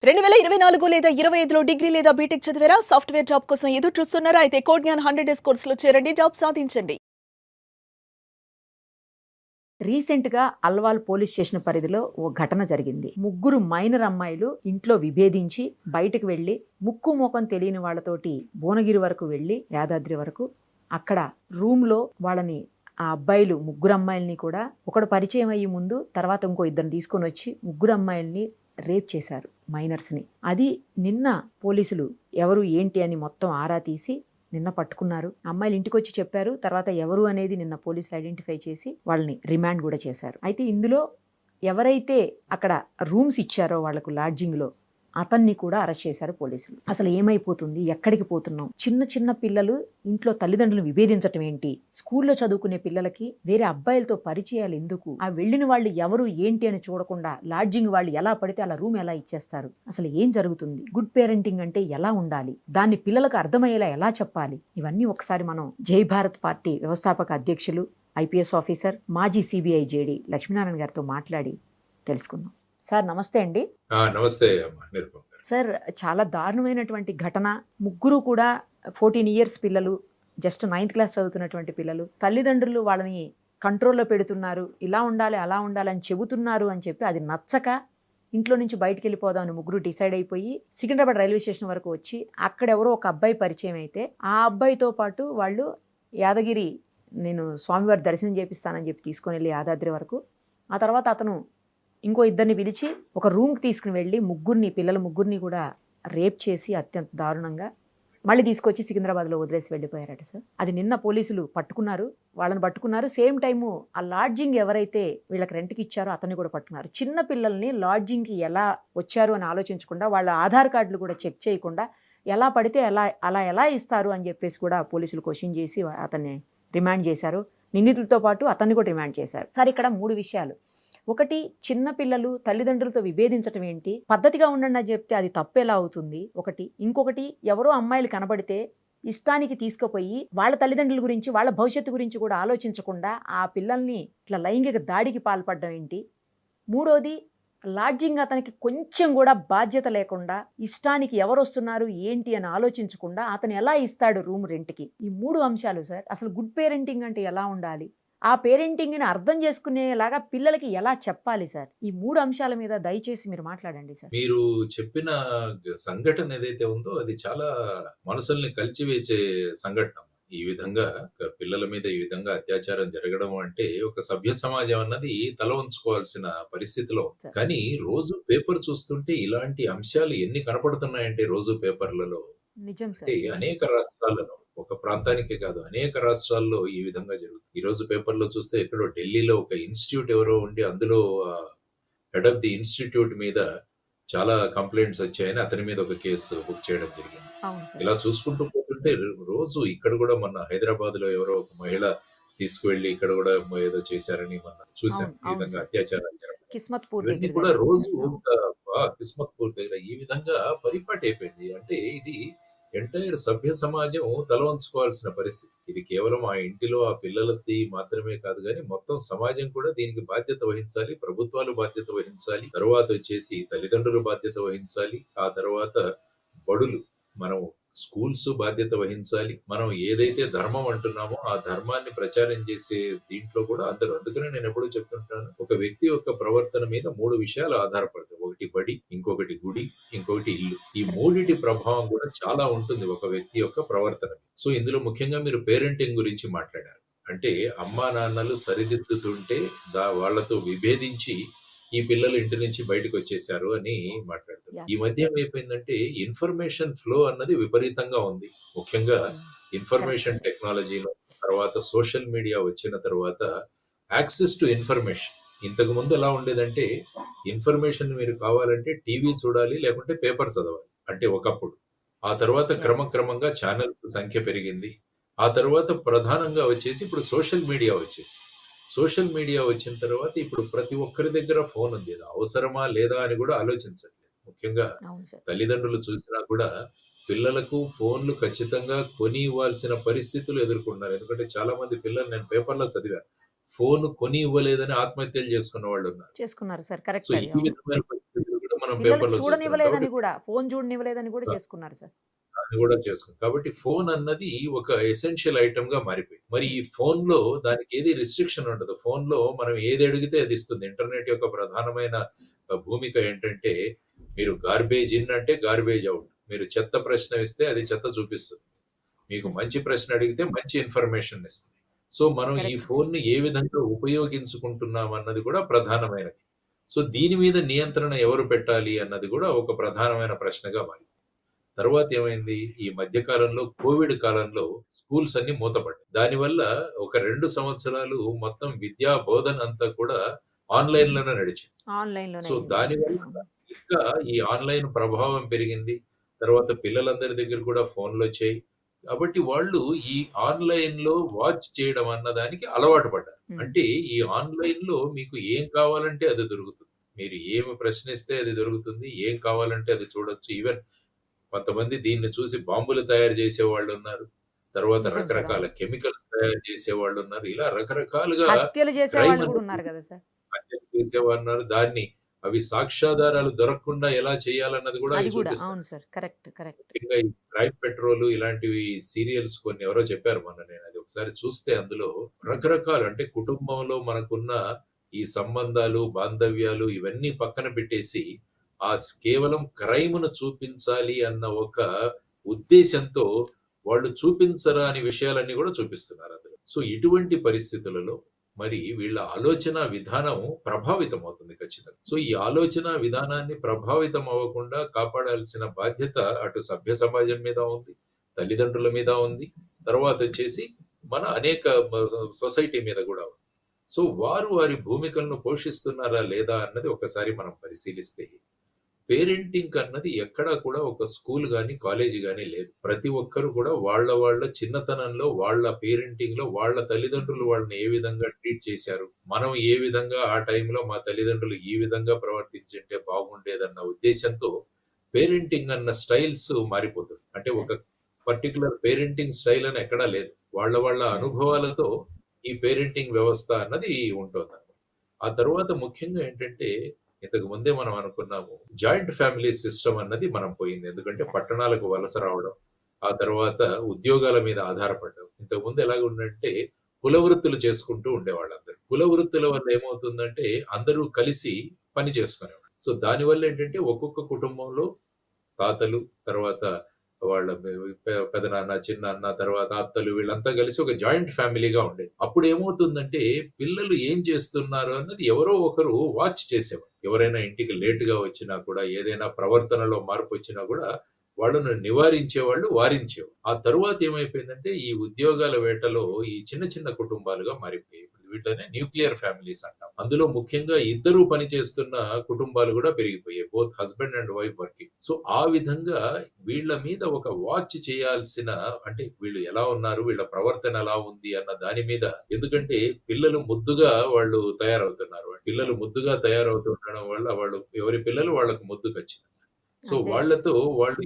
2024 లేదా 25లో డిగ్రీ లేదా బీటెక్ చదివారా? సాఫ్ట్‌వేర్ జాబ్ కోసం ఎదురు చూస్తున్నారా? అయితే కోడ్ జ్ఞాన్ 100 డేస్ కోర్సులో చేరండి. జాబ్ సాధించండి. రీసెంట్‌గా అల్వాల్ పోలీస్ స్టేషన్ పరిధిలో ఓ ఘటన జరిగింది. ముగ్గురు మైనర్ అమ్మాయిలు ఇంట్లో విభేదించి బయటకు వెళ్లి ముక్కు మొఖం తెలియని వాళ్ళతోటి భువనగిరి వరకు వెళ్లి యాదాద్రి వరకు అక్కడ రూమ్‌లో వాళ్ళని ఆ అబ్బాయిలు ముగ్గురు అమ్మాయిల్ని కూడా ఒకడు పరిచయం అయ్యే ముందు తర్వాత ఇంకో ఇద్దరిని తీసుకొనొచ్చి ముగ్గురు అమ్మాయిల్ని రేప్ చేశారు మైనర్స్‌ని. అది నిన్న పోలీసులు ఎవరు ఏంటి అని మొత్తం ఆరా తీసి నిన్న పట్టుకున్నారు. అమ్మాయిలు ఇంటికొచ్చి చెప్పారు. తర్వాత ఎవరు అనేది నిన్న పోలీసులు ఐడెంటిఫై చేసి వాళ్ళని రిమాండ్ కూడా చేశారు. అయితే ఇందులో ఎవరైతే అక్కడ రూమ్స్ ఇచ్చారో వాళ్ళకు లాడ్జింగ్‌లో అతన్ని కూడా అరెస్ట్ చేశారు పోలీసులు. అసలు ఏమైపోతుంది? ఎక్కడికి పోతున్నాం? చిన్న చిన్న పిల్లలు ఇంట్లో తల్లిదండ్రులను విభేదించటం ఏంటి? స్కూల్లో చదువుకునే పిల్లలకి వేరే అబ్బాయిలతో పరిచయాలు ఎందుకు? ఆ వెళ్ళిన వాళ్ళు ఎవరు ఏంటి అని చూడకుండా లాడ్జింగ్ వాళ్ళు ఎలా పడితే అలా రూమ్ ఎలా ఇచ్చేస్తారు? అసలు ఏం జరుగుతుంది? గుడ్ పేరెంటింగ్ అంటే ఎలా ఉండాలి? దాన్ని పిల్లలకు అర్థమయ్యేలా ఎలా చెప్పాలి? ఇవన్నీ ఒకసారి మనం జై భారత్ పార్టీ వ్యవస్థాపక అధ్యక్షులు, ఐపీఎస్ ఆఫీసర్, మాజీ సిబిఐ జేడీ లక్ష్మీనారాయణ గారితో మాట్లాడి తెలుసుకుందాం. సార్ నమస్తే అండి. నమస్తే అమ్మా నిరుపమ్ గారు. సార్ చాలా దారుణమైనటువంటి ఘటన. ముగ్గురు కూడా 14 ఇయర్స్ పిల్లలు, జస్ట్ 9th క్లాస్ చదువుతున్నటువంటి పిల్లలు. తల్లిదండ్రులు వాళ్ళని కంట్రోల్లో పెడుతున్నారు, ఇలా ఉండాలి అలా ఉండాలి అని చెబుతున్నారు అని చెప్పి అది నచ్చక ఇంట్లో నుంచి బయటికి వెళ్ళిపోదామని ముగ్గురు డిసైడ్ అయిపోయి సికింద్రాబాద్ రైల్వే స్టేషన్ వరకు వచ్చి అక్కడెవరో ఒక అబ్బాయి పరిచయం అయితే ఆ అబ్బాయితో పాటు వాళ్ళు యాదగిరి నేను స్వామివారి దర్శనం చేపిస్తానని చెప్పి తీసుకొని వెళ్ళి యాదాద్రి వరకు ఆ తర్వాత అతను ఇంకో ఇద్దరిని పిలిచి ఒక రూమ్కి తీసుకుని వెళ్ళి పిల్లల ముగ్గురిని కూడా రేప్ చేసి అత్యంత దారుణంగా మళ్ళీ తీసుకొచ్చి సికింద్రాబాద్లో వదిలేసి వెళ్ళిపోయారట సార్. అది నిన్న పోలీసులు పట్టుకున్నారు, వాళ్ళని పట్టుకున్నారు. సేమ్ టైము ఆ లాడ్జింగ్ ఎవరైతే వీళ్ళకి రెంట్కి ఇచ్చారో అతన్ని కూడా పట్టుకున్నారు. చిన్న పిల్లల్ని లాడ్జింగ్కి ఎలా వచ్చారు అని ఆలోచించకుండా వాళ్ళ ఆధార్ కార్డులు కూడా చెక్ చేయకుండా ఎలా పడితే ఎలా ఇస్తారు అని చెప్పేసి కూడా పోలీసులు క్వశ్చన్ చేసి అతన్ని రిమాండ్ చేశారు. నిందితులతో పాటు అతన్ని కూడా రిమాండ్ చేశారు. సార్ ఇక్కడ 3 విషయాలు. ఒకటి, చిన్న పిల్లలు తల్లిదండ్రులతో విభేదించటం ఏంటి? పద్ధతిగా ఉండండి అని చెప్తే అది తప్పు ఎలా అవుతుంది? ఒకటి. ఇంకొకటి, ఎవరో అమ్మాయిలు కనబడితే ఇష్టానికి తీసుకుపోయి వాళ్ళ తల్లిదండ్రుల గురించి వాళ్ళ భవిష్యత్తు గురించి కూడా ఆలోచించకుండా ఆ పిల్లల్ని ఇట్లా లైంగిక దాడికి పాల్పడడం ఏంటి? మూడోది, లాడ్జింగ్ అతనికి కొంచెం కూడా బాధ్యత లేకుండా ఇష్టానికి ఎవరు వస్తున్నారు ఏంటి అని ఆలోచించకుండా అతను ఎలా ఇస్తాడు రూమ్ రెంట్కి? ఈ 3 అంశాలు సార్. అసలు గుడ్ పేరెంటింగ్ అంటే ఎలా ఉండాలి? ఆ పేరెంటింగ్ని అర్థం చేసుకునేలాగా పిల్లలకి ఎలా చెప్పాలి సార్? ఈ 3 అంశాల మీద దయచేసి మీరు మాట్లాడండి సార్. మీరు చెప్పిన సంఘటన ఏదైతే ఉందో అది చాలా మనసుల్ని కలిచివేసే సంఘటన. ఈ విధంగా పిల్లల మీద ఈ విధంగా అత్యాచారం జరగడం అంటే ఒక సభ్య సమాజం అన్నది తల ఉంచుకోవాల్సిన పరిస్థితిలో ఉంది. కానీ రోజు పేపర్ చూస్తుంటే ఇలాంటి అంశాలు ఎన్ని కనపడుతున్నాయంటే రోజు పేపర్లలో నిజం అంటే సార్. అనేక రాష్ట్రాలలో, ఒక ప్రాంతానికే కాదు అనేక రాష్ట్రాల్లో ఈ విధంగా జరుగుతుంది. ఈ రోజు పేపర్‌లో చూస్తే ఎక్కడో ఢిల్లీలో ఒక ఇన్‌స్టిట్యూట్ ఎవరో ఉండి అందులో హెడ్ ఆఫ్ ది ఇన్‌స్టిట్యూట్ మీద చాలా కంప్లెయింట్స్ వచ్చాయని అతని మీద ఒక కేసు బుక్ చేయడం జరిగింది. అవును సార్. ఇలా చూసుకుంటూ పోతుంటే రోజు ఇక్కడ కూడా మొన్న హైదరాబాద్‌లో ఎవరో ఒక మహిళ తీసుకువెళ్ళి ఇక్కడ కూడా ఏదో చేశారని మొన్న చూసాం. అవును. ఈ అవును విధంగా సార్. అత్యాచారాలు జరగడం. కిస్మత్‌పూర్ ఇవన్నీ దగ్గర కూడా జరిగింది రోజు సార్. అవును. ఒక కిస్మత్‌పూర్ దగ్గర ఈ విధంగా పరిపాటైపోయింది. అంటే ఇది ఎంటైర్ సభ్య సమాజం తల వంచుకోవాల్సిన పరిస్థితి. ఇది కేవలం ఆ ఇంటిలో ఆ పిల్లలది మాత్రమే కాదు గానీ, మొత్తం సమాజం కూడా దీనికి బాధ్యత వహించాలి. ప్రభుత్వాలు బాధ్యత వహించాలి. తరువాతొచ్చేసి తల్లిదండ్రులు బాధ్యత వహించాలి. ఆ తర్వాత బడులు, మనం స్కూల్స్ బాధ్యత వహించాలి. మనం ఏదైతే ధర్మం అంటున్నామో, ఆ ధర్మాన్ని ప్రచారం చేసే దీంట్లో కూడా అందరూ. అందుకనే నేనెప్పుడూ చెప్తుంటాను. ఒక వ్యక్తి యొక్క ప్రవర్తన మీద 3 విషయాలు ఆధారపడతాయి. ఒకటి బడి, ఇంకొకటి గుడి, ఇంకొకటి ఇల్లు. ఈ కరెక్ట్ మూడిటి సార్. ప్రభావం కూడా చాలా ఉంటుంది ఒక వ్యక్తి యొక్క ప్రవర్తన మీద. సో, ఇందులో ముఖ్యంగా మీరు పేరెంటింగ్ గురించి మాట్లాడారు. అంటే అమ్మానాన్నలు సరిదిద్దుతుంటే వాళ్ళతో విభేదించి ఈ పిల్లలు ఇంటి నుంచి బయటకొచ్చేసారు అని మాట్లాడుతున్నారు. యాహ్! ఈ మధ్య ఏమైపోయిందంటే ఇన్ఫర్మేషన్ ఫ్లో అన్నది విపరీతంగా ఉంది. ముఖ్యంగా కరెక్ట్ ఇన్ఫర్మేషన్ సార్. టెక్నాలజీలో తర్వాత సోషల్ మీడియా వచ్చిన తర్వాత యాక్సెస్ టు ఇన్ఫర్మేషన్. ఇంతకుముందు ఎలా ఉండేదంటే ఇన్ఫర్మేషన్ మీరు కావాలంటే టీవీ చూడాలి, లేకుంటే పేపర్ చదవాలి. అంటే ఒకప్పుడు. ఆ తర్వాత యెస్. క్రమక్రమంగా ఛానెల్స్ సంఖ్య పెరిగింది. ఆ తర్వాత ప్రధానంగా వచ్చేసి ఇప్పుడు సోషల్ మీడియా వచ్చేసింది. సోషల్ మీడియా వచ్చిన తర్వాత ఇప్పుడు ప్రతి ఒక్కరి దగ్గర ఫోన్ ఉంది. అది అవసరమా లేదా అని కూడా ఆలోచించట్లేదు. ముఖ్యంగా అవును సార్. తల్లిదండ్రులు చూసినా కూడా పిల్లలకు ఫోన్‌లు ఖచ్చితంగా కొని ఇవ్వాల్సిన పరిస్థితులు ఎదుర్కొంటున్నారు. ఎందుకంటే చాలా మంది పిల్లలు నేను పేపర్‌లో చదివాను. ఫోన్ కొని ఇవ్వలేదని ఆత్మహత్యలు చేసుకున్న వాళ్ళున్నారు. చేసుకున్నారు సార్. సో, కరెక్ట్ ఈ అది. అవును. విధమైన పరిస్థితులు కూడా మన మనం పిల్లలకి పేపర్‌లో చూస్తున్నాం. చూడనివ్వలేదని కాబట్టి గూడా, ఫోను చూడనివ్వలేదని గూడా ఆ! చేసుకున్నారు సార్. దాన్ని గూడా చేసుకున్నాం. కాబట్టి ఫోన్ అన్నది ఒక ఎసెన్షియల్ ఐటెమ్‌గా మారిపోయింది. మరి ఈ హ్మ్. ఫోన్‌లో దానికి ఏది రిస్ట్రిక్షన్ ఉండదు. ఫోన్‌లో మనం ఏది అడిగితే అది ఇస్తుంది. ఇంటర్నెట్ యొక్క ప్రధానమైన భూమిక ఏంటంటే, మీరు గార్బేజ్ ఇన్ అంటే గార్బేజ్ ఔట్. మీరు చెత్త ప్రశ్న ఇస్తే అది చెత్త చూపిస్తుంది. మీకు హ్మ్. మంచి ప్రశ్న అడిగితే మంచి ఇన్ఫర్మేషన్ ఇస్తుంది. సో, మనం ఈ కరెక్ట్ సార్. ఫోన్‌ని ఏ విధంగా ఉపయోగించుకుంటున్నాం అన్నది కూడా ప్రధానమైనది. సో, దీని మీద నియంత్రణ ఎవరు పెట్టాలి అన్నది కూడా ఒక ప్రధానమైన ప్రశ్నగా మారింది. తర్వాత ఏమైంది? ఈ మధ్య కాలంలో కోవిడ్ కాలంలో స్కూల్స్ అన్నీ మూతపడ్డాయి. దానివల్ల ఒక 2 సంవత్సరాలు మొత్తం విద్యా బోధన అంతా కూడా ఆన్‌లైన్‌లోనే నడిచింది. ఆన్‌లైన్‌లోనే సో, అయింది. అవును దానివల్ల సార్. అవును. ఇంకా ఈ ఆన్‌లైన్ ప్రభావం పెరిగింది. తర్వాత పిల్లలందరి దగ్గర కూడా ఫోన్‌లొచ్చాయి. కాబట్టి వాళ్ళు ఈ ఆన్‌లైన్‌లో వాచ్ చేయడం అన్నదానికి అలవాటు పడ్డారు. హ్మ్. అంటే ఈ ఆన్‌లైన్‌లో మీకు ఏం కావాలంటే అది దొరుకుతుంది. మీరు ఏమి ప్రశ్నిస్తే అది దొరుకుతుంది. ఏం కావాలంటే అది చూడొచ్చు. ఈవెన్ కొంతమంది దీన్ని చూసి బాంబులు తయారు చేసేవాళ్ళున్నారు. తర్వాత నిజం సార్. రకరకాల అవును. కెమికల్స్ తయారు చేసేవాళ్ళున్నారు. ఇలా రకరకాలుగా హత్యలు క్రైమ్ చేసేవాళ్ళు గూడా అనేది ఉన్నారు గదా సార్! హత్యలు చేసేవారున్నారు. దాన్ని అవి సాక్ష్యాధారాలు దొరకకుండా ఎలా చేయాలన్నది కూడా అది అవి గూడా. చూపిస్తారు. అవును సార్. కరెక్ట్. కరెక్ట్. ముఖ్యంగా ఈ క్రైమ్ పెట్రోల్ ఇలాంటివి సీరియల్స్ కొన్ని ఎవరో చెప్పారు మొన్న. నేనది ఒకసారి చూస్తే అందులో హ్మ్. రకరకాలు అంటే కుటుంబంలో మనకున్న ఈ సంబంధాలు, బాంధవ్యాలు ఇవన్నీ పక్కన పెట్టేసి కేవలం క్రైమ్‌ను చూపించాలి అన్న ఒక ఉద్దేశ్యంతో వాళ్ళు చూపించరాని విషయాలన్నీ కూడా చూపిస్తున్నారు అందులో. సో, ఇటువంటి పరిస్థితులలో మరి వీళ్ళ ఆలోచన విధానం ప్రభావితమవుతుంది ఖచ్చితంగా. సో, ఈ ఆలోచన విధానాన్ని ప్రభావితం అవ్వకుండా కాపాడాల్సిన బాధ్యత అటు సభ్య సమాజం మీద ఉంది, తల్లిదండ్రుల మీద ఉంది. తర్వాతొచ్చేసి మన అనేక సొసైటీ మీద గూడా ఉంది. సో, వారు వారి భూమికలను పోషిస్తున్నారా లేదా అన్నది ఒకసారి మనం పరిశీలిస్తే పేరెంటింగ్ అన్నది ఎక్కడా కూడా ఒక స్కూల్ గాని, కాలేజీ గాని లేదు. ప్రతి ఒక్కరు కూడా వాళ్ళ వాళ్ళ చిన్నతనంలో, వాళ్ళ పేరెంటింగ్‌లో వాళ్ళ తల్లిదండ్రులు వాళ్ళని ఏ విధంగా ట్రీట్ చేశారు. మనం ఏ విధంగా ఆ టైంలో మా తల్లిదండ్రులు ఈ విధంగా ప్రవర్తించుంటే బాగుండేదన్న ఉద్దేశ్యంతో పేరెంటింగ్ అన్న స్టైల్స్ మారిపోతుంది. అంటే సార్. ఒక పర్టిక్యులర్ పేరెంటింగ్ స్టైల్ అని ఎక్కడా లేదు. వాళ్ళ వాళ్ళ హ్మ్. అనుభవాలతో ఈ పేరెంటింగ్ వ్యవస్థ అన్నది ఉంటోందన్నమాట. ఆ తరువాత ముఖ్యంగా ఏంటంటే ఇంతకు ముందే మనం అనుకున్నాము. జాయింట్ ఫ్యామిలీ సిస్టమ్ అన్నది మనం పోయింది. ఎందుకంటే పట్టణాలకు వలస రావడం, ఆ తర్వాత ఉద్యోగాల మీద ఆధారపడ్డం. ఇంతకుముందు ఎలాగుండంటే కుల వృత్తులు చేసుకుంటూ ఉండేవాళ్ళందరూ. కుల వృత్తుల వల్ల ఏమవుతుందంటే అందరూ కలిసి పని చేసుకునేవాళ్ళు. సో, దానివల్ల ఏంటంటే ఒక్కొక్క కుటుంబంలో తాతలు, తర్వాత వాళ్ళ పెదనాన్న, చిన్నాన్న, తర్వాత అత్తలు వీళ్ళంతా కలిసి ఒక జాయింట్ ఫ్యామిలీగా ఉండేది. అప్పుడేమవుతుందంటే పిల్లలు ఏం చేస్తున్నారు అన్నది ఎవరో ఒకరు వాచ్ చేసేవారు. ఎవరైనా ఇంటికి లేట్‌గా వచ్చినా కూడా, ఏదైనా ప్రవర్తనలో మార్పొచ్చినా కూడా వాళ్ళను నివారించేవాళ్ళు, వారించేవారు. ఆ తరువాత ఏమైపోయిందంటే ఈ ఉద్యోగాల వేటలో ఈ చిన్న చిన్న కుటుంబాలుగా మారిపోయాయి. వీటిలోనే న్యూక్లియర్ ఫ్యామిలీస్ అంటాం. అందులో ముఖ్యంగా ఇద్దరు పని చేస్తున్న కుటుంబాలు కూడా పెరిగిపోయాయి. Both husband and wife working. So, ఆ విధంగా వీళ్ళ మీద ఒక వాచ్ చేయాల్సిన అంటే వీళ్ళు ఎలా ఉన్నారు? వీళ్ళ ప్రవర్తన ఎలా ఉంది? అన్న దాని మీద ఎందుకంటే పిల్లలు ముద్దుగా వాళ్ళు తయారవుతున్నారు. పిల్లలు సార్. ముద్దుగా తయారవుతుండడం వల్ల వాళ్ళు ఎవరి పిల్లలు వాళ్ళకి ముద్దు ఖచ్చితంగా. సో, అంతే వాళ్ళతో వాళ్ళు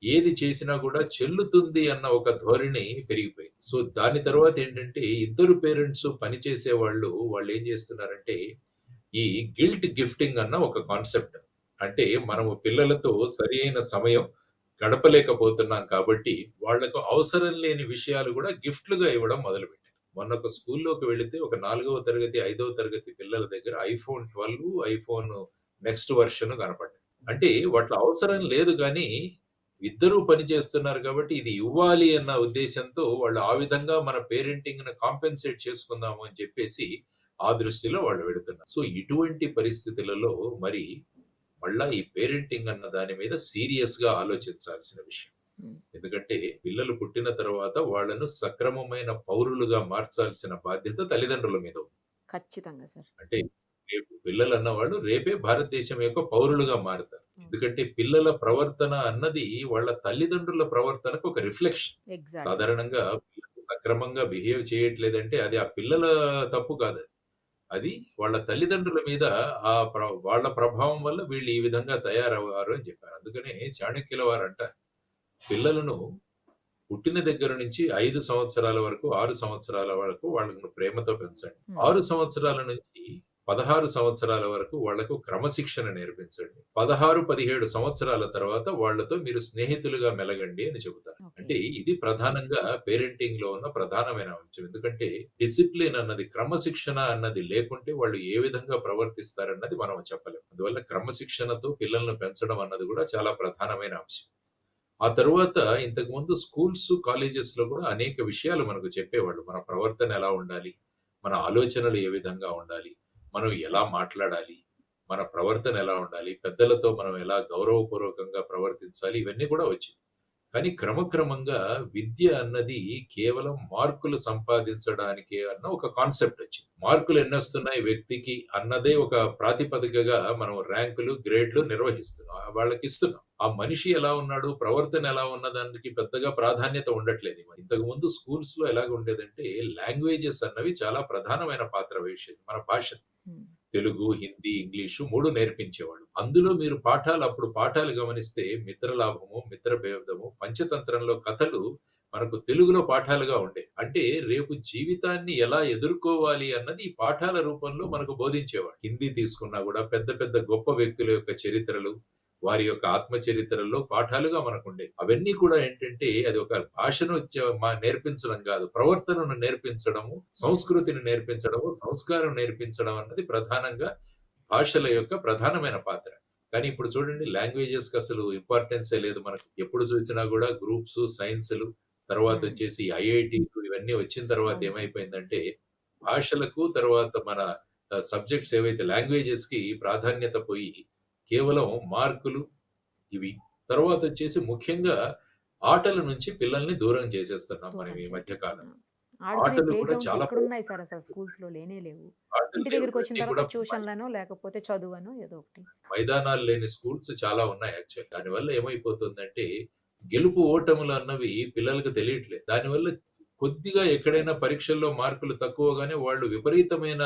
ఏది చేసినా కూడా చెల్లుతుంది అన్న ఒక ధోరణి పెరిగిపోయింది. సో, దాని తర్వాత ఏంటంటే ఇద్దరు పేరెంట్స్ పని చేసేవాళ్ళు వాళ్ళేం చేస్తున్నారంటే ఈ గిల్ట్ గిఫ్టింగ్ అన్న ఒక కాన్సెప్ట్. అంటే మనము పిల్లలతో సరియైన సమయం గడపలేకపోతున్నాం కాబట్టి, వాళ్ళకు అవసరం లేని విషయాలు గూడా గిఫ్ట్‌లుగా ఇవ్వడం మొదలుపెట్టారు. మొన్న ఒక స్కూల్‌లోకి వెళితే ఒక 4వ తరగతి, 5వ తరగతి పిల్లల దగ్గర ఐఫోన్ 12, ఐఫోన్ నెక్స్ట్ వెర్షన్ కనపడ్డాయి. అంటే వాటిలో అవసరం లేదు గానీ, ఇద్దరూ పని చేస్తున్నారు కాబట్టి ఇది ఇవ్వాలి అన్న ఉద్దేశ్యంతో వాళ్ళు ఆ విధంగా మన పేరెంటింగ్‌ని కాంపెన్సేట్ చేసుకుందాము అని చెప్పేసి ఆ దృష్టిలో వాళ్ళు వెళుతున్నారు. సో, ఇటువంటి పరిస్థితులలో మరి మళ్ళా ఈ పేరెంటింగ్ అన్న దాని మీద సీరియస్‌గా ఆలోచించాల్సిన విషయం. హ్మ్. ఎందుకంటే పిల్లలు పుట్టిన తర్వాత వాళ్ళను సక్రమమైన పౌరులుగా మార్చాల్సిన బాధ్యత తల్లిదండ్రుల మీద ఉంది. ఖచ్చితంగా సార్. అంటే రేపు పిల్లలన్నవాళ్ళు రేపే భారతదేశం యొక్క పౌరులుగా మారుతారు. హ్మ్. ఎందుకంటే పిల్లల ప్రవర్తన అన్నది వాళ్ళ తల్లిదండ్రుల ప్రవర్తనకు ఒక రిఫ్లెక్షన్. ఎగ్జాక్ట్‌లీ. సాధారణంగా పిల్లలు సక్రమంగా బిహేవ్ చేయట్లేదంటే అది ఆ పిల్లల తప్పు కాదది. అది వాళ్ళ తల్లిదండ్రుల మీద వాళ్ళ ప్రభావం వల్ల వీళ్ళు ఈ విధంగా తయారవ్వారు అని చెప్పారు. అందుకనే చాణక్యుల వారంటారు, పిల్లలను పుట్టిన దగ్గర నుంచి 5 సంవత్సరాల వరకు, 6 సంవత్సరాల వరకు వాళ్ళను ప్రేమతో పెంచండి. హ్మ్. 6 సంవత్సరాల నుంచి 16 సంవత్సరాల వరకు వాళ్లకు క్రమశిక్షణ నేర్పించండి. 16, 17 సంవత్సరాల తర్వాత వాళ్ళతో మీరు స్నేహితులుగా మెలగండి అని చెబుతారు. ఓకే. అంటే ఇది ప్రధానంగా పేరెంటింగ్‌లో ఉన్న ప్రధానమైన అంశం. ఎందుకంటే డిసిప్లిన్ అన్నది, క్రమశిక్షణ అన్నది లేకుంటే వాళ్ళు ఏ విధంగా ప్రవర్తిస్తారన్నది మనం చెప్పలేం. అందువల్ల క్రమశిక్షణతో పిల్లల్ని పెంచడం అన్నది కూడా చాలా ప్రధానమైన అంశం. ఆ తరువాత ఇంతకుముందు స్కూల్స్, కాలేజెస్‌లో కూడా అనేక విషయాలు మనకు చెప్పేవాళ్ళు. మన ప్రవర్తన ఎలా ఉండాలి? మన ఆలోచనలు ఏ విధంగా ఉండాలి? మనం ఎలా మాట్లాడాలి? మన ప్రవర్తన ఎలా ఉండాలి? పెద్దలతో మనం ఎలా గౌరవపూర్వకంగా ప్రవర్తించాలి? ఇవన్నీ కూడా వచ్చాయి. కానీ క్రమక్రమంగా విద్య అన్నది కేవలం మార్కులు సంపాదించడానికే అన్న ఒక కాన్సెప్ట్ వచ్చింది. మార్కులు ఎన్నొస్తున్నాయి వ్యక్తికి అన్నదే ఒక ప్రాతిపదికగా మనం ర్యాంకులు, గ్రేడ్‌లు నిర్వహిస్తున్నాం. వాళ్ళకిస్తున్నాం. ఆ మనిషి ఎలా ఉన్నాడు, ప్రవర్తన ఎలా ఉన్నదానికి పెద్దగా ప్రాధాన్యత ఉండట్లేదు. ఇంతకుముందు స్కూల్స్‌లో ఎలాగుండేదంటే లాంగ్వేజెస్ అన్నవి చాలా ప్రధానమైన పాత్ర వేసేది. మన భాష. హ్మ్. తెలుగు, హిందీ, ఇంగ్లీషు 3 నేర్పించేవాళ్ళు. అందులో మీరు అప్పుడు పాఠాలు గమనిస్తే మిత్రలాభము, మిత్రభేదము, పంచతంత్రంలో కథలు మనకు తెలుగులో పాఠాలుగా ఉండేవి. అంటే రేపు జీవితాన్ని ఎలా ఎదుర్కోవాలి అన్నది ఈ పాఠాల రూపంలో మనకు బోధించేవాడు. హిందీ తీసుకున్నా కూడా పెద్ద పెద్ద గొప్ప వ్యక్తుల యొక్క చరిత్రలు, వారి యొక్క ఆత్మ చరిత్రల్లో పాఠాలుగా మనకుండేవి. అవన్నీ కూడా ఏంటంటే అది ఒక భాషను నేర్పించడం కాదు, ప్రవర్తనను నేర్పించడము, సంస్కృతిని నేర్పించడము, సంస్కారం నేర్పించడం అన్నది ప్రధానంగా భాషల యొక్క ప్రధానమైన పాత్ర. కానీ ఇప్పుడు చూడండి లాంగ్వేజెస్‌కి అసలు ఇంపార్టెన్సే లేదు మనకు. ఎప్పుడు చూసినా కూడా గ్రూప్స్, సైన్స్‌లు, తర్వాత హ్మ్. వచ్చేసి ఐఐటీలు ఇవన్నీ వచ్చిన తర్వాత అవును సార్. ఏమైపోయిందంటే భాషలకు తర్వాత మన సబ్జెక్ట్స్ ఏవైతే లాంగ్వేజెస్‌కి ప్రాధాన్యత పోయి కేవలం మార్కులు ఇవి. తర్వాతొచ్చేసి ముఖ్యంగా ఆటల నుంచి పిల్లల్ని దూరం చేసేస్తున్నాం మనం దూరం ఈ మధ్య చేసేస్తున్నాం. కాలంలో. ఆడుకునే ఆటలు ప్లే కూడా గ్రౌండ్స్ చాలా ఎక్కడున్నాయి సార్ అసలు స్కూల్స్‌లో లేనే లేవు. ఆటలు ఇంటి లేవు. దగ్గరికొచ్చిన ఇవన్నీ తర్వాత కూడా ట్యూషన్‌లనో లేకపోతే చదువనో ఏదో ఒకటి. మైదానాలు లేని స్కూల్స్ చాలా ఉన్నాయి యాక్చువల్లీ. దానివల్ల ఏమైపోతుందంటే గెలుపు ఓటములు అన్నవి పిల్లలకు తెలియట్లేదు. దానివల్ల కొద్దిగా ఎక్కడైనా పరీక్షల్లో మార్కులు తక్కువగానే వాళ్ళు విపరీతమైన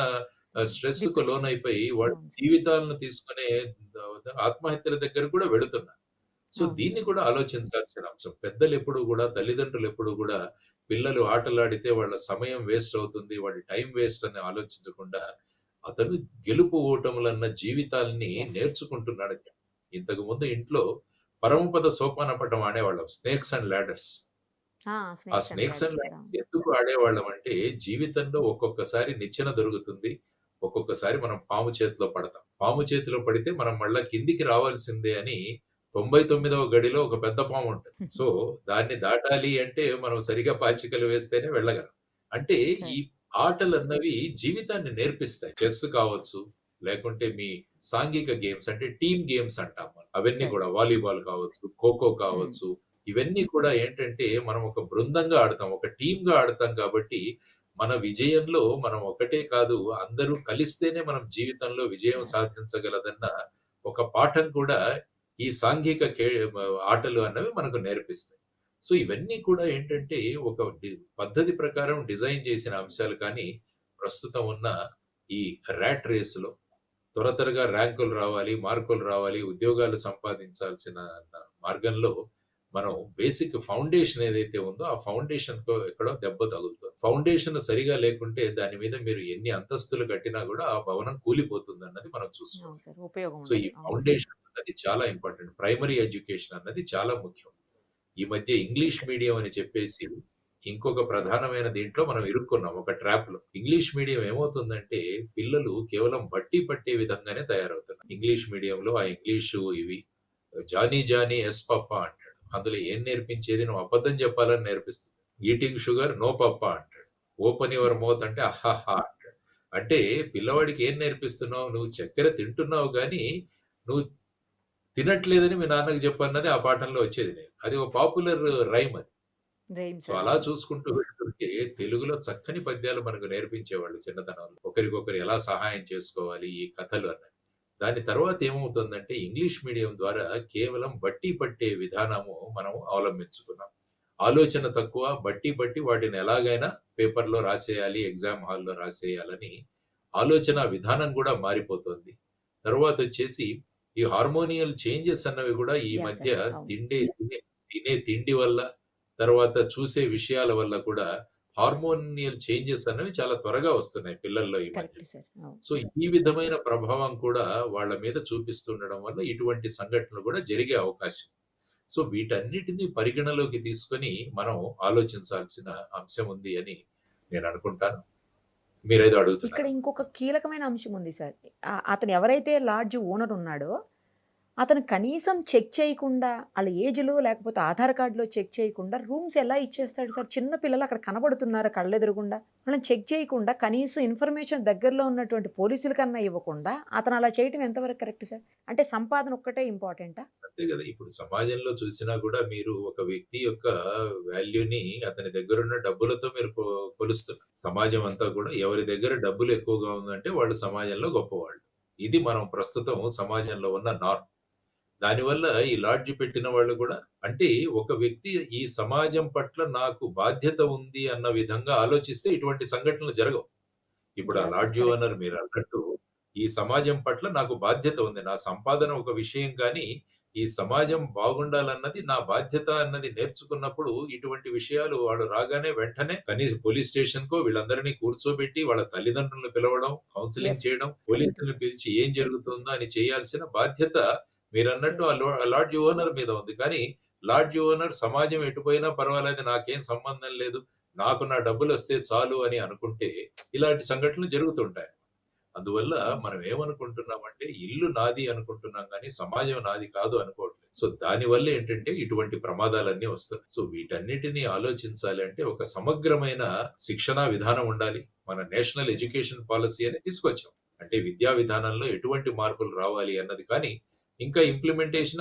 స్ట్రెస్‌కు డిప్రెషన్. లోనైపోయి వాళ్ళ అవును సార్. జీవితాలను తీసుకునే ఆత్మహత్యల దగ్గరకు కూడా వెళుతున్నారు. సో, అవును దీన్ని సార్. కూడా ఆలోచించాల్సిన అంశం. పెద్దలెప్పుడు గూడా, తల్లిదండ్రులెప్పుడు గూడా పిల్లలు ఆటలాడితే వాళ్ళ సమయం వేస్ట్ అవుతుంది, వాడి టైం వేస్ట్ అని ఆలోచించకుండా, అతను గెలుపు ఓటములన్న జీవితాల్ని యెస్. నేర్చుకుంటున్నాడని చెప్పి. ఇంతకుముందు ఇంట్లో పరమపద సోపానపటం ఆడేవాళ్ళం. Snakes and ladders. ఆ! ఆ snakes and snakes and ladders ladders అవును. ఎందుకు ఆడేవాళ్ళం అంటే, జీవితంలో ఒక్కొక్కసారి నిచ్చెన దొరుకుతుంది. ఒక్కొక్కసారి మనం పాము చేతిలో పడతాం. పాము చేతిలో పడితే మనం మళ్ళా కిందికి రావాల్సిందే అని 99వ గడిలో ఒక పెద్ద పాము ఉంటది. సో, దాన్ని దాటాలి అంటే మనం సరిగ్గా పాచికలు వేస్తేనే వెళ్ళగలం. అంటే ఈ సార్. ఆటలన్నవి జీవితాన్ని నేర్పిస్తాయి. చెస్ కావచ్చు, లేకుంటే మీ సాంఘిక గేమ్స్ అంటే టీమ్ గేమ్స్ అంటాం మనం. అవన్నీ సార్. కూడా వాలీబాల్ కావచ్చు, ఖోఖో హ్మ్. కావచ్చు, ఇవన్నీ కూడా ఏంటంటే మనం ఒక బృందంగా ఆడతాం. ఒక టీమ్‌గా ఆడతాం కాబట్టి మన విజయంలో మనం ఒకటే కాదు, అందరూ కలిస్తేనే మనం జీవితంలో విజయం యాహ్! సాధించగలదన్న ఒక పాఠం కూడా ఈ సాంఘిక ఆటలు అన్నవి మనకు నేర్పిస్తాయి. సో, ఇవన్నీ కూడా ఏంటంటే ఒక పద్ధతి ప్రకారం డిజైన్ చేసిన అంశాలు కానీ, ప్రస్తుతం ఉన్న ఈ ర్యాట్ రేస్‌లో త్వరగా ర్యాంకులు రావాలి, మార్కులు రావాలి, ఉద్యోగాలు సంపాదించాల్సిన మార్గంలో మనం బేసిక్ ఫౌండేషన్ ఏదైతే ఉందో, ఆ ఫౌండేషన్‌కో ఎక్కడో దెబ్బ తగులుతుంది. ఫౌండేషన్ సరిగా లేకుంటే దాని మీద మీరు ఎన్ని అంతస్తులు కట్టినా గూడా ఆ భవనం కూలిపోతుందన్నది మనం అవును చూసుకోవాలి. సార్. ఉపయోగం సో, ఈ ఉండదు. అవును సార్. ఫౌండేషన్ అన్నది చాలా ఇంపార్టెంట్. ప్రైమరీ ఎడ్యుకేషన్ అన్నది చాలా ముఖ్యం. ఈ మధ్య ఇంగ్లీష్ మీడియం అని చెప్పేసి ఇంకొక ప్రధానమైన దీంట్లో మనం ఇరుక్కున్నాం ఒక ట్రాప్‌లో. ఇంగ్లీష్ మీడియం ఏమవుతుందంటే పిల్లలు కేవలం బట్టి పట్టే విధంగానే తయారవుతున్నారు. ఇంగ్లీష్ మీడియంలో ఆ ఇంగ్లీషు ఇవి జానీ జానీ యస్ పప్పా అంటాడు. అందులో ఏం నేర్పించేది నువ్వు అబద్ధం చెప్పాలని నేర్పిస్తుంది. ఈటింగ్ షుగర్ నో పప్పా అంటాడు. ఓపెన్ యువర్ మౌత్ అంటే అహాహా అంటాడు. అంటే పిల్లవాడికి ఏం నేర్పిస్తున్నావు? నువ్వు చక్కెర తింటున్నావు గానీ, నువ్వు తినట్లేదని మీ నాన్నకి చెప్పన్నది ఆ పాఠంలో వచ్చేది నేను. అది ఒక పాపులర్ రైమ్ అది. Rhyme so, sir. అలా అవును. చూసుకుంటూ వెళ్తుంటే తెలుగులో చక్కని పద్యాలు మనకు నేర్పించేవాళ్ళు చిన్నతనంలో. ఒకరికొకరు ఎలా సహాయం చేసుకోవాలి ఈ కథలు అన్నది. దాని తర్వాత ఏమవుతుందంటే ఇంగ్లీష్ మీడియం ద్వారా కేవలం బట్టి పట్టే విధానము మనం అవలంబించుకున్నాం. ఆలోచన తక్కువ, బట్టి పట్టి వాటిని ఎలాగైనా పేపర్‌లో రాసేయాలి, ఎగ్జామ్ హాల్‌లో రాసేయాలని ఆలోచన విధానం గూడా మారిపోతుంది. తరువాతొచ్చేసి ఈ హార్మోనియల్ చేంజెస్ అన్నవి గూడా ఈ యాహ్! మధ్య సార్. అవును. తినే తిండి వల్ల, తర్వాత చూసే విషయాల వల్ల కూడా హార్మోనియల్ చేంజెస్ అనేవి చాలా త్వరగా వస్తున్నాయి పిల్లల్లో ఈ మధ్య. Correct sir. అవును. సో, ఈ విధమైన ప్రభావం కూడా వాళ్ళ మీద చూపిస్తుండడం వల్ల ఇటువంటి సంఘటనలు కూడా జరిగే అవకాశం. సో, వీటన్నిటిని పరిగణలోకి తీసుకొని మనం ఆలోచించాల్సిన అంశం ఉంది అని నేను అనుకుంటాను. మీరేదో ఇక్కడ అడుగుతున్నారు. ఇంకొక కీలకమైన అంశం ఉంది సార్. అతను ఎవరైతే లాడ్జ్ ఓనర్ ఉన్నాడో, అతను కనీసం చెక్ చేయకుండా ఆళ్ళ ఏజ్‌లో లేకపోతే ఆధార్ కార్డ్‌లో చెక్ చేయకుండా రూమ్స్ ఎలా ఇచ్చేస్తాడు సార్? చిన్న పిల్లలు అక్కడ కనబడుతున్నారు కళ్ళెదురుగుండా. వాళ్ళని చెక్ చేయకుండా కనీసం ఇన్ఫర్మేషన్ దగ్గరలో ఉన్నటువంటి పోలీసులకన్నా ఇవ్వకుండా అతను అలా చేయటం ఎంతవరకు కరెక్ట్ సార్? అంటే సంపాదన ఒక్కటే ఇంపార్టెంటా? అంతే గదా! ఇప్పుడు సమాజంలో చూసినా గూడా మీరు ఒక వ్యక్తి యొక్క వాల్యూని అతని దగ్గరున్న డబ్బులతో మీరు కొలుస్తున్నారు. సమాజం అంతా కూడా ఎవరి దగ్గర డబ్బులు ఎక్కువగా ఉందంటే వాళ్ళు సమాజంలో గొప్పవాళ్ళు. ఇది మనం ప్రస్తుతం సమాజంలో ఉన్న నార్మ్. దానివల్ల ఈ లాడ్జ్ పెట్టిన వాళ్ళు కూడా అంటే ఒక వ్యక్తి ఈ సమాజం పట్ల నాకు బాధ్యత ఉంది అన్న విధంగా ఆలోచిస్తే ఇటువంటి సంఘటనలు జరగవు. ఇప్పుడు ఆ yeah! Sir. Lodge correct. Owner మీరన్నట్టు ఈ సమాజం పట్ల నాకు బాధ్యత ఉంది. నా సంపాదన ఒక విషయం కానీ, ఈ సమాజం బాగుండాలన్నది నా బాధ్యత అన్నది నేర్చుకున్నప్పుడు ఇటువంటి విషయాలు వాడు రాగానే వెంటనే కనీసం పోలీస్ స్టేషన్‌కో వీళ్ళందరినీ కూర్చోబెట్టి వాళ్ళ తల్లిదండ్రులను పిలవడం, కౌన్సెలింగ్ యెస్. చేయడం, పోలీసులను పిలిచి ఏం జరుగుతుందో అని చేయాల్సిన బాధ్యత మీరన్నట్టు యెస్. ఆ లాడ్జ్ ఓనర్ మీద ఉంది. కానీ లాడ్జ్ ఓనర్ సమాజం ఎటుపోయినా పర్వాలేదు నాకేం సంబంధం లేదు. నాకు నా డబ్బులొస్తే చాలు అని అనుకుంటే ఇలాంటి సంఘటనలు జరుగుతుంటాయి. అందువల్ల అవును మనం సార్. ఏమనుకుంటున్నామంటే ఇల్లు నాది అనుకుంటున్నాం గానీ సమాజం నాది కాదు అనుకోవట్లేదు. సో దానివల్ల ఏంటంటే ఇటువంటి ప్రమాదాలన్నీ వస్తున్నాయి. సో వీటన్నిటిని ఆలోచించాలి అంటే ఒక సమగ్రమైన శిక్షణా విధానం ఉండాలి. మన నేషనల్ ఎడ్యుకేషన్ పాలిసీ అని తీసుకొచ్చాం. అంటే విద్యా విధానంలో ఎటువంటి మార్పులు రావాలి అన్నది కానీ ఇంకా ఇంప్లిమెంటేషన్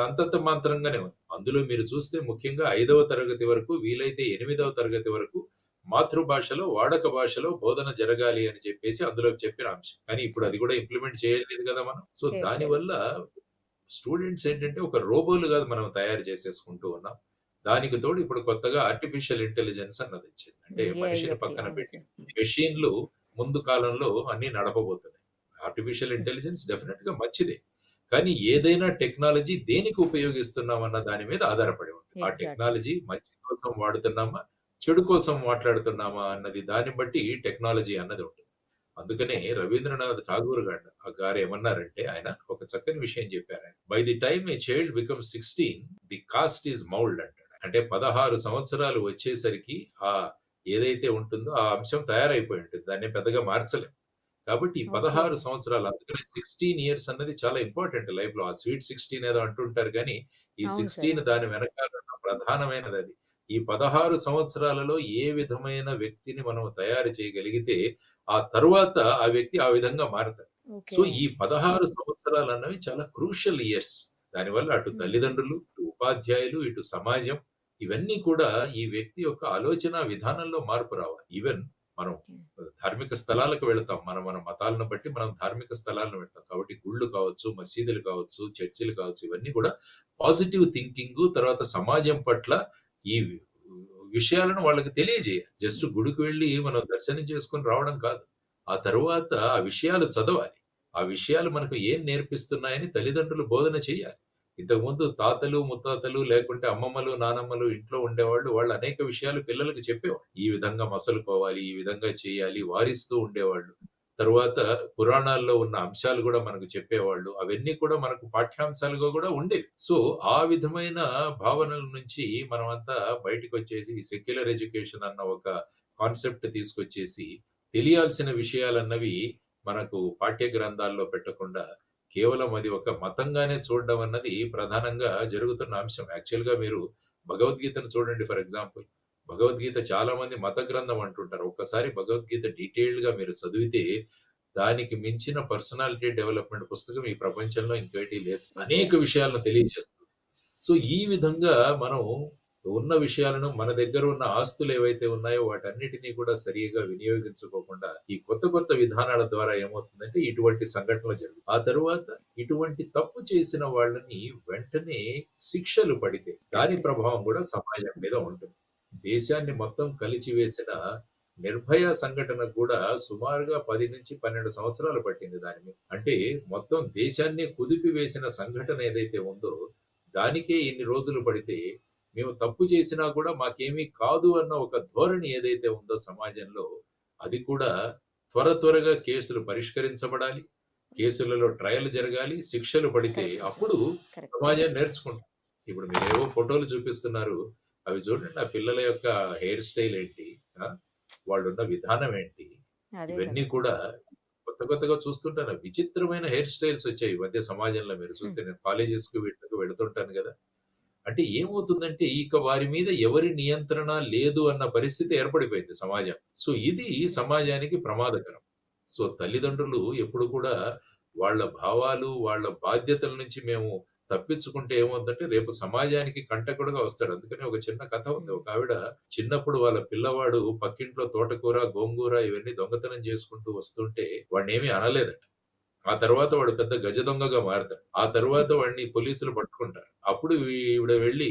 అంతంత మాత్రంగానే ఉంది. అందులో మీరు చూస్తే ముఖ్యంగా 5వ తరగతి వరకు వీలైతే 8వ తరగతి వరకు మాతృభాషలో, వాడక భాషలో బోధన జరగాలి అని చెప్పేసి అందులో చెప్పిన అంశం. కానీ ఇప్పుడు అది సార్. కూడా ఇంప్లిమెంట్ చేయలేదు కదా మనం. సో చేయట్లేదు. దానివల్ల స్టూడెంట్స్ ఏంటంటే ఒక రోబోలుగా మనం తయారు చేసేసుకుంటూ ఉన్నాం. దానికి తోడు ఇప్పుడు కొత్తగా ఆర్టిఫిషియల్ ఇంటెలిజెన్స్ అన్నదొచ్చింది. అంటే ఏఐ మనిషిని ఒకటి. పక్కన అవును పెట్టి సార్. మెషిన్‌లు ముందు కాలంలో అన్నీ నడపబోతున్నాయి. ఆర్టిఫిషియల్ హ్మ్. ఇంటెలిజెన్స్ డెఫినిట్‌గా మంచిదే. కానీ ఏదైనా టెక్నాలజీ దేనికి ఉపయోగిస్తున్నాం అన్న దాని మీద ఆధారపడి ఉంటుంది. ఆ ఎగ్జాక్ట్‌లీ. టెక్నాలజీ మంచి కోసం వాడుతున్నామా? చెడు కోసం మాట్లాడుతున్నామా? అన్నది దాన్ని బట్టి టెక్నాలజీ అన్నది ఉంటుంది. అందుకనే కరెక్ట్. రవీంద్రనాథ్ ఠాగూర్ గారు ఏమన్నారంటే ఆయన ఒక చక్కని విషయం చెప్పారాయన. By the time a child becomes 16 the caste is mould అంటాడు. అంటే 16 సంవత్సరాలు వచ్చేసరికి ఆ ఏదైతే ఉంటుందో ఆ అంశం తయారైపోయి ఉంటుంది. దాన్ని పెద్దగా మార్చలేం. కాబట్టి ఈ ఓకే. 16 సంవత్సరాలు అందుకని 16 ఇయర్స్ అన్నది చాలా ఇంపార్టెంట్ లైఫ్‌లో. ఆ స్వీట్ 16 ఏదో అంటుంటారు గానీ, ఈ అవును సార్. 16 అవును. దాని వెనకాల ఉన్న ప్రధానమైనదది. ఈ 16 సంవత్సరాలలో ఏ విధమైన వ్యక్తిని మనం తయారు చేయగలిగితే, ఆ తరువాత ఆ వ్యక్తి ఆ విధంగా మారతాడు. So, okay. ఈ 16 సంవత్సరాలన్నవి చాలా క్రూషియల్ ఇయర్స్. దానివల్ల అటు హుహు. తల్లిదండ్రులు, ఇటు ఉపాధ్యాయులు, ఇటు సమాజం ఇవన్నీ కూడా ఈ వ్యక్తి యొక్క ఆలోచనా విధానంలో మార్పు రావాలి. ఈవెన్ మనం ఓకే. ధార్మిక స్థలాలకు వెళతాం. మన మతాలను బట్టి మనం ధార్మిక స్థలాలను వెళ్తాం. కాబట్టి గుళ్ళు కావచ్చు, మసీదులు కావచ్చు, చర్చిలు కావచ్చు ఇవన్నీ కూడా పాజిటివ్ థింకింగు తర్వాత సమాజం పట్ల ఈ విషయాలను వాళ్ళకి తెలియజేయాలి. జస్ట్ గుడికి వెళ్లి మనం దర్శనం చేసుకొని రావడం కాదు. ఆ తరువాత ఆ విషయాలు చదవాలి. ఆ విషయాలు మనకు ఏం నేర్పిస్తున్నాయని తల్లిదండ్రులు బోధన చేయాలి. ఇంతకుముందు తాతలు, ముత్తాతలు లేకుంటే అమ్మమ్మలు, నానమ్మలు ఇంట్లో ఉండేవాళ్ళు. వాళ్ళు అనేక విషయాలు పిల్లలకి చెప్పేవాళ్ళు. ఈ విధంగా మసలుకోవాలి, ఈ విధంగా చేయాలి, వారిస్తూ ఉండేవాళ్ళు. తరువాత పురాణాల్లో ఉన్న అంశాలు గూడా మనకు చెప్పేవాళ్ళు. అవన్నీ కూడా మనకు పాఠ్యాంశాలుగా గూడా ఉండేవి. సో, ఆ విధమైన భావనల నుంచి మనమంతా బయటికొచ్చేసి ఈ సెక్యులర్ ఎడ్యుకేషన్ అన్న ఒక కాన్సెప్ట్ తీసుకొచ్చేసి, తెలియాల్సిన విషయాలన్నవి మనకు పాఠ్య గ్రంథాల్లో పెట్టకుండా, కేవలం అది ఒక మతంగానే చూడడం అన్నది ప్రధానంగా జరుగుతున్న అంశం. యాక్చువల్‌గా మీరు భగవద్గీతను చూడండి ఫర్ ఎగ్జాంపుల్. భగవద్గీత చాలా మంది మత గ్రంథం అంటుంటారు. ఒక్కసారి భగవద్గీత డీటెయిల్డ్‌గా మీరు చదివితే, దానికి మించిన పర్సనాలిటీ డెవలప్‌మెంట్ పుస్తకం ఈ ప్రపంచంలో ఇంకోటి లేదు. అనేక ఎగ్జాక్ట్‌లీ. విషయాలను తెలియజేస్తుంది. సో, ఈ విధంగా మనం ఉన్న విషయాలను మన దగ్గర ఉన్న ఆస్తులు ఏవైతే ఉన్నాయో వాటన్నిటిని కూడా సరిగ్గా వినియోగించుకోకుండా, ఈ కొత్త కొత్త విధానాల ద్వారా ఏమవుతుందంటే ఇటువంటి సంఘటనలు జరుగుతాయి. ఆ తరువాత ఇటువంటి తప్పు చేసిన వాళ్ళని వెంటనే శిక్షలు పడితే, దాని కరెక్ట్ సార్. ప్రభావం కూడా సమాజం మీద ఉంటుంది. దేశాన్ని మొత్తం కలిచివేసిన నిర్భయ సంఘటన కూడా సుమారుగా 10-12 సంవత్సరాలు పట్టింది దాని మీద. అంటే మొత్తం దేశాన్ని కుదిపివేసిన సంఘటన ఏదైతే ఉందో, దానికే ఇన్ని రోజులు పడితే, మేము తప్పు చేసినా కూడా మాకేమీ కాదు అన్న ఒక ధోరణి ఏదైతే ఉందో సమాజంలో, అది కూడా త్వరగా కేసులు పరిష్కరించబడాలి. కేసులలో ట్రయల్ జరగాలి. శిక్షలు పడితే కరెక్ట్ సార్. అప్పుడు కరెక్ట్. సమాజం నేర్చుకుంటుంది. ఇప్పుడు మీరేవో ఫోటోలు చూపిస్తున్నారు. అవి చూడండి ఆ పిల్లల యొక్క హెయిర్ స్టైల్ ఏంటి? ఆ! వాళ్ళున్న విధానం ఏంటి? అదే ఇవన్నీ కదా! కూడా కొత్తగా చూస్తుంటాను. విచిత్రమైన హెయిర్ స్టైల్స్ వచ్చాయి ఈ మధ్య సమాజంలో మీరు హ్మ్. చూస్తే. నేను కాలేజెస్‌కి వీటికి వెళ్తుంటాను గదా! అంటే ఏమవుతుందంటే ఇక వారి మీద ఎవరి నియంత్రణ లేదు అన్న పరిస్థితి ఏర్పడిపోయింది సమాజం. సో, ఇది సమాజానికి ప్రమాదకరం. సో, తల్లిదండ్రులు ఎప్పుడు కూడా వాళ్ళ భావాలు, వాళ్ళ బాధ్యతల నుంచి మేము తప్పించుకుంటే ఏమవుద్దంటే రేపు సమాజానికి కంటకుడుగా వస్తాడు. అందుకని ఒక చిన్న కథ ఉంది. హ్మ్. ఒకావిడ చిన్నప్పుడు వాళ్ళ పిల్లవాడు పక్కింట్లో తోటకూర, గోంగూర ఇవన్నీ దొంగతనం చేసుకుంటూ వస్తుంటే వాడినేమి అనలేదట. ఆ తర్వాత వాడు పెద్ద గజ దొంగగా మారతాడు. ఆ తరువాత వాడిని పోలీసులు పట్టుకుంటారు. అప్పుడు ఈవిడ వెళ్లి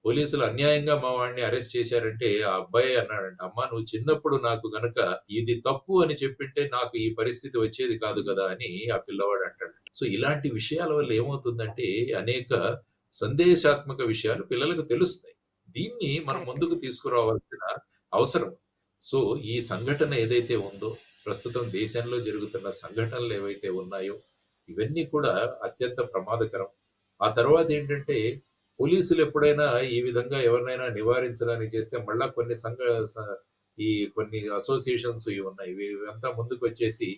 పోలీసులు అన్యాయంగా మా వాడిని అరెస్ట్ చేశారంటే ఆ అబ్బాయే అన్నాడంట, "అమ్మా నువ్వు చిన్నప్పుడు నాకు గనక ఇది తప్పు అని చెప్పింటే నాకు ఈ పరిస్థితి వచ్చేది కాదు కదా!" అని ఆ పిల్లవాడు అంటాడు. సో, ఇలాంటి విషయాల వల్ల ఏమవుతుందంటే అనేక సందేశాత్మక విషయాలు పిల్లలకు తెలుస్తాయి. దీన్ని మనం కరెక్ట్ ముందుకు సార్. తీసుకురావాల్సిన అవసరం. సో, ఈ సంఘటన ఏదైతే ఉందో ప్రస్తుతం దేశంలో జరుగుతున్న సంఘటనలు ఏవైతే ఉన్నాయో, ఇవన్నీ కూడా అత్యంత ప్రమాదకరం. ఆ తర్వాతేంటంటే, పోలీసులు ఎప్పుడైనా ఈ విధంగా ఎవరినైనా నివారించడానికి చేస్తే మళ్ళా కొన్ని స ఈ కొన్ని అసోసియేషన్స్ ఇవి ఉన్నాయి. ఇవంతా ముందుకొచ్చేసి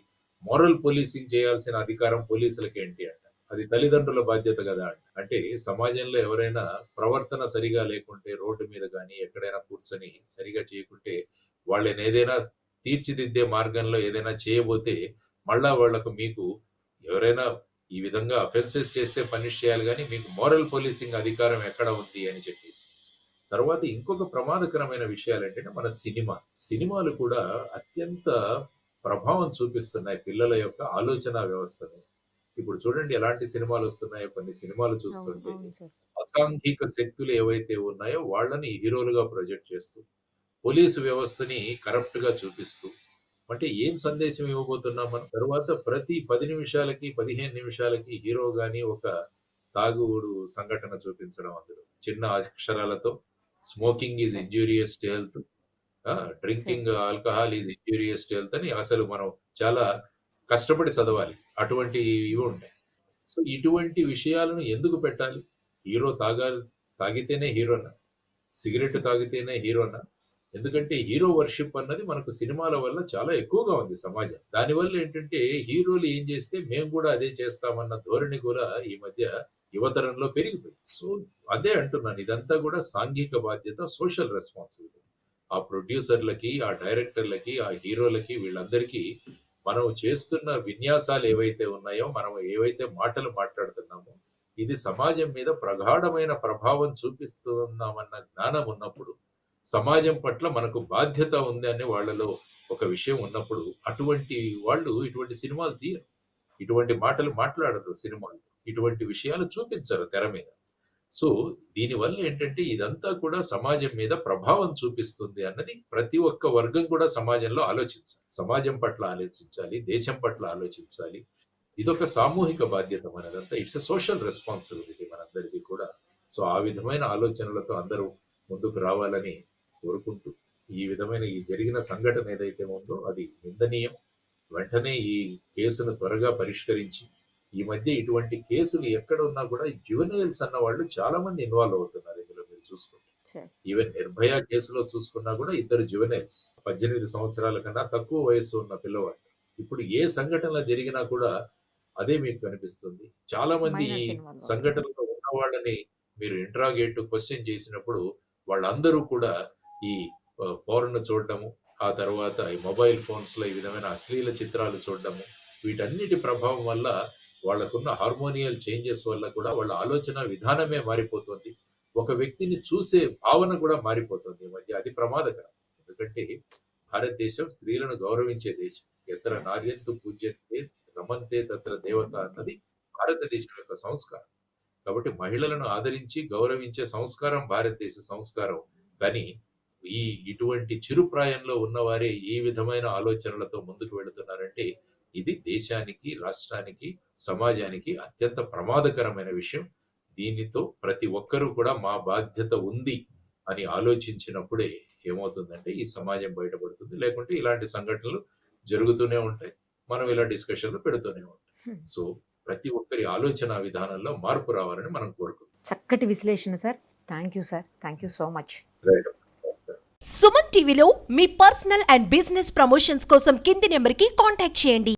మోరల్ పోలీసింగ్ చేయాల్సిన అధికారం పోలీసులకేంటి అంట. అది తల్లిదండ్రుల బాధ్యత గదా! అంట. అంటే సమాజంలో ఎవరైనా ప్రవర్తన సరిగా లేకుంటే రోడ్డు మీద గాని, ఎక్కడైనా కూర్చొని సరిగా చేయకుంటే వాళ్ళనేదైనా తీర్చిదిద్దే మార్గంలో ఏదైనా చేయబోతే, మళ్ళా వాళ్ళకు మీకు ఎవరైనా ఈ విధంగా అఫెన్సెస్ చేస్తే పనిష్ చేయాలి గానీ, మీకు మోరల్ పోలీసింగ్ అధికారం ఎక్కడ ఉంది అని చెప్పేసి. తర్వాత ఇంకొక ప్రమాదకరమైన విషయాలేంటంటే మన సినిమా. సినిమాలు కూడా అత్యంత ప్రభావం చూపిస్తున్నాయి పిల్లల యొక్క ఆలోచనా వ్యవస్థ మీద. ఇప్పుడు చూడండి ఎలాంటి సినిమాలొస్తున్నాయో కొన్ని సినిమాలు అవును. చూస్తుంటే, అవును సార్. అసాంఘిక శక్తులు ఏవైతే ఉన్నాయో వాళ్ళని హీరోలుగా ప్రొజెక్ట్ చేస్తూ, పోలీసు వ్యవస్థని కరప్ట్‌గా చూపిస్తూ, అంటే ఏం సందేశం ఇవ్వబోతున్నాం మనం? తరువాత ప్రతి 10 నిమిషాలకి, 15 నిమిషాలకి హీరో గాని ఒక తాగుడు సంఘటన చూపించడం అందులో. చిన్న అక్షరాలతో smoking is correct. Injurious to health. Sir. Drinking alcohol is injurious to health అని అసలు మనం చాలా కష్టపడి చదవాలి. అటువంటి ఇవి ఉంటాయి. సో, ఇటువంటి విషయాలను ఎందుకు పెట్టాలి? హీరో తాగితేనే హీరోనా? సిగరెట్ తాగితేనే హీరోనా? ఎందుకంటే హీరో వర్షిప్ అన్నది మనకు సినిమాల వల్ల చాలా ఎక్కువగా ఉంది సమాజం. దానివల్ల ఏంటంటే హీరోలు ఏం చేస్తే మేము కూడా అదే చేస్తామన్న ధోరణి కూడా ఈ మధ్య యువతరంలో పెరిగిపోయింది. సో, అదే అంటున్నాను. ఇదంతా కూడా సాంఘిక బాధ్యత, సోషల్ రెస్పాన్సిబిలిటీ. ఆ ప్రొడ్యూసర్‌లకి, ఆ డైరెక్టర్‌లకి, ఆ హీరోలకి వీళ్ళందరికీ మనం చేస్తున్న విన్యాసాలు ఏవైతే ఉన్నాయో, మనం ఏవైతే మాటలు మాట్లాడుతున్నామో, ఇది సమాజం మీద ప్రగాఢమైన ప్రభావం చూపిస్తున్నామన్న జ్ఞానం ఉన్నప్పుడు, సమాజం పట్ల మనకు బాధ్యత ఉంది అనే వాళ్ళలో ఒక విషయం ఉన్నప్పుడు, అటువంటి వాళ్ళు ఇటువంటి సినిమాలు తీయరు. ఇటువంటి మాటలు మాట్లాడరు సినిమాల్లో. ఇటువంటి విషయాలు చూపించరు తెర మీద. సో, దీనివల్ల ఏంటంటే ఇదంతా కూడా సమాజం మీద ప్రభావం చూపిస్తుంది అన్నది ప్రతి ఒక్క వర్గం కూడా సమాజంలో ఆలోచించాలి. సమాజం పట్ల ఆలోచించాలి. దేశం పట్ల ఆలోచించాలి. ఇదొక సామూహిక బాధ్యత మనదంతా. ఇట్స్ ఎ సోషల్ రెస్పాన్సిబిలిటీ మనందరిది కూడా. సో, ఆ విధమైన ఆలోచనలతో అందరూ ముందుకు రావాలని కోరుకుంటూ, ఈ విధమైన ఈ జరిగిన సంఘటన ఏదైతే ఉందో అది నిందనీయం. వెంటనే ఈ కేసును త్వరగా పరిష్కరించి, ఈ మధ్య ఇటువంటి కేసులు ఎక్కడ ఉన్నా కూడా జువెనైల్స్ అన్న వాళ్ళు చాలా మంది ఇన్వాల్వ్ అవుతున్నారు ఇందులో మీరు చూసుకుంటే. సార్. ఈవెన్ 'నిర్భయ' కేసులో చూసుకున్నా కూడా ఇద్దరు జువెనైల్స్. 18 సంవత్సరాల కన్నా తక్కువ వయస్సు ఉన్న పిల్లవాళ్ళు. ఇప్పుడు ఏ సంఘటన జరిగినా కూడా అదే మీకు కనిపిస్తుంది. చాలా మంది ఈ మైనర్స్ ఇన్వాల్వ్ అవుతున్నారు. సంఘటనలో ఉన్న వాళ్ళని మీరు ఇంటరాగేట్, క్వెషన్ చేసినప్పుడు వాళ్ళందరూ కూడా ఈ పోర్న్ చూడడము, ఆ తర్వాత ఈ మొబైల్ ఫోన్స్‌లో ఈ విధమైన అశ్లీల చిత్రాలు చూడడము, వీటన్నిటి ప్రభావం వల్ల వాళ్ళకున్న హార్మోనియల్ చేంజెస్ వల్ల కూడా వాళ్ళ ఆలోచన విధానమే మారిపోతుంది. ఒక వ్యక్తిని చూసే భావన కూడా మారిపోతుంది ఈ మధ్య. అది ప్రమాదకరం. ఎందుకంటే భారతదేశం స్త్రీలను గౌరవించే దేశం. ఎత్ర నార్యంతు పూజ్యంతే రమంతే తత్ర దేవత అన్నది భారతదేశం యొక్క సంస్కారం. కాబట్టి మహిళలను ఆదరించి, గౌరవించే సంస్కారం భారతదేశ సంస్కారం. కానీ ఈ ఇటువంటి చిరు ప్రాయంలో ఉన్నవారే ఈ విధమైన ఆలోచనలతో ముందుకు వెళుతున్నారంటే, ఇది దేశానికి, రాష్ట్రానికి, సమాజానికి అత్యంత ప్రమాదకరమైన విషయం. దీనితో ప్రతి ఒక్కరూ కూడా మా బాధ్యత ఉంది అని ఆలోచించినప్పుడే ఏమవుతుందంటే ఈ సమాజం బయటపడుతుంది. లేకుంటే ఇలాంటి సంఘటనలు జరుగుతూనే ఉంటాయి. మనం ఇలా డిస్కషన్‌లు పెడుతూనే ఉంటాం. హ్మ్. సో, ప్రతి ఒక్కరి ఆలోచన విధానంలో మార్పు రావాలని మనం కోరుకుందాం. చక్కటి విశ్లేషణ sir. Thank you sir. Thank you so much. Right. నమస్కారం. సుమన్ టీవీలో మీ పర్సనల్ అండ్ బిజినెస్ ప్రమోషన్స్ కోసం కింది నెంబర్కి కాంటాక్ట్ చేయండి.